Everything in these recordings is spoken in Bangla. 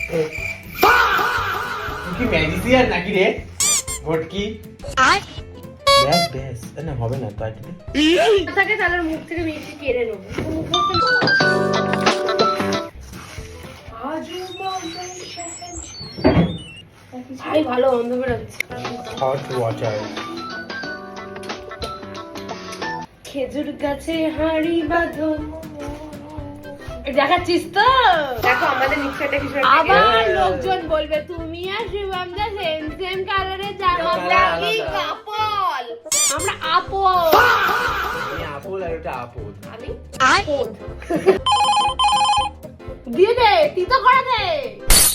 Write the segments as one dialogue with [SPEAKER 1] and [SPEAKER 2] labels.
[SPEAKER 1] কি ম্যাজিসিয়ান নাকি রে ভটকি? ব্যাস ব্যাস না হবে না তো আইতে
[SPEAKER 2] থাকে তাহলে মুখ থেকে মিষ্টি কেড়ে নেবো। ভাই ভালো গন্ধ বেরোচ্ছে।
[SPEAKER 1] Hot water.
[SPEAKER 2] খেজুর গাছে হাঁড়ি বাঁধো দেখাচ্ছিস তো?
[SPEAKER 3] দেখো আমাদের মিক্সারটা কিছু
[SPEAKER 2] আবার লোকজন বলবে তুমি আর শিবম দা সেম সেম কালারের জামা পরি কাপল। আমরা আপল।
[SPEAKER 1] আমি আপল আর এটা আপল।
[SPEAKER 3] আমি
[SPEAKER 2] আপল দিয়ে দে তিতো করে দে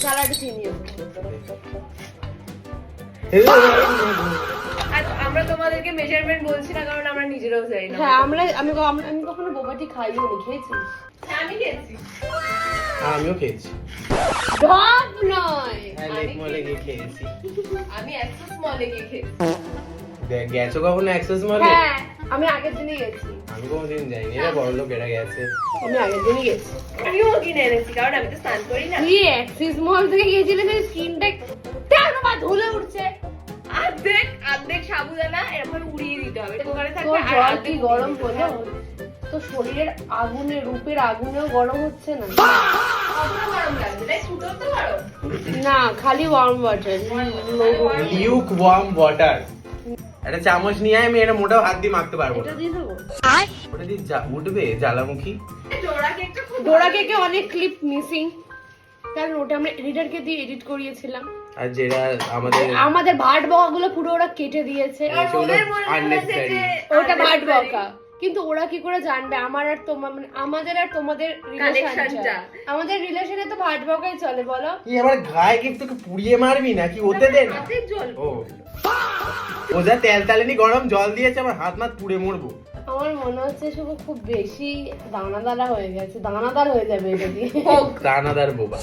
[SPEAKER 2] কালারটা চিনিয়ে
[SPEAKER 3] আর আমরা তোমাদেরকে মেজারমেন্ট বলছি না কারণ আমরা নিজেরাও জানি না।
[SPEAKER 2] হ্যাঁ আমি কখনো বোবাটি খাইও নি। খেয়েছিস?
[SPEAKER 3] আমি খেয়েছি।
[SPEAKER 1] আমিও খেয়েছি।
[SPEAKER 2] ডব নয়
[SPEAKER 1] হ্যাঁ লেক মলে গিয়ে খেয়েছি।
[SPEAKER 3] আমি অ্যাক্সেস মলে গিয়ে খেয়েছি।
[SPEAKER 1] গেছো কখনো অ্যাক্সেস মলে?
[SPEAKER 2] হ্যাঁ আমি আগের দিনই গেছি।
[SPEAKER 1] আমি কোনোদিন যাইনি। এরা বড় লোক এরা গেছে।
[SPEAKER 2] আমি আগের দিনই গেছি।
[SPEAKER 3] আমিও কিনে এনেছি কারণ আমি তো স্নান করি না।
[SPEAKER 2] তুই অ্যাক্সিস মল থেকে গিয়েছিলি সেই স্কিনটা কেন বা ধুলে উঠছে?
[SPEAKER 3] অর্ধেক সাবুদানা এরকম উড়িয়ে দিতে হবে। দোকানে
[SPEAKER 2] তোর
[SPEAKER 3] থাকবে আর
[SPEAKER 2] জল
[SPEAKER 3] অর্ধেক
[SPEAKER 2] কি গরম হলো? তো শরীরের আগুনে রূপের আগুনেও গরম হচ্ছে না?
[SPEAKER 3] কতটা গরম লাগছে তাই ফুটো তো গরম।
[SPEAKER 2] না খালি worm water.
[SPEAKER 1] Luke worm water. একটা চামচ নিয়ে আয়, আমি এটা মোটাও হাত দিয়ে মাখতে পারবো না।
[SPEAKER 2] এটা দিয়ে দেবো।
[SPEAKER 1] ওটা দিয়ে উঠবে জ্বালামুখী।
[SPEAKER 3] ডোরা কেকটা খুব
[SPEAKER 2] ডোরা কেকে অনেক ক্লিপ মিসিং কারণ ওটা আমরা এডিটরকে দিয়ে এডিট করিয়েছিলাম।
[SPEAKER 1] আর যেটা
[SPEAKER 2] আমাদের ভাট বকাগুলো পুরো ওরা কেটে দিয়েছে।
[SPEAKER 3] ওদের মনে হয়েছে
[SPEAKER 1] unnecessary।
[SPEAKER 3] যে
[SPEAKER 2] ওটা ভাট বকা কিন্তু ওরা কি করে জানবে আমার আর তোমার মানে আমাদের আর তোমাদের রিলেশনটা?
[SPEAKER 3] Connectionটা।
[SPEAKER 2] আমাদের রিলেশনে তো ভাট বকাই চলে বলো।
[SPEAKER 1] কি আমার গায়ে কি তোকে পুড়িয়ে মারবি নাকি? ওতে দে না।
[SPEAKER 3] হাতের জল।
[SPEAKER 1] ও ও যা তেল তালেনি গরম জল দিয়েছে, আমার হাত মাত পুড়ে মরবো।
[SPEAKER 2] আমার মনে হচ্ছে শুভ খুব বেশি দানাদার হয়ে গেছে। দানাদার হয়ে যাবে এটা দিয়ে।
[SPEAKER 1] দানাদার বোবা।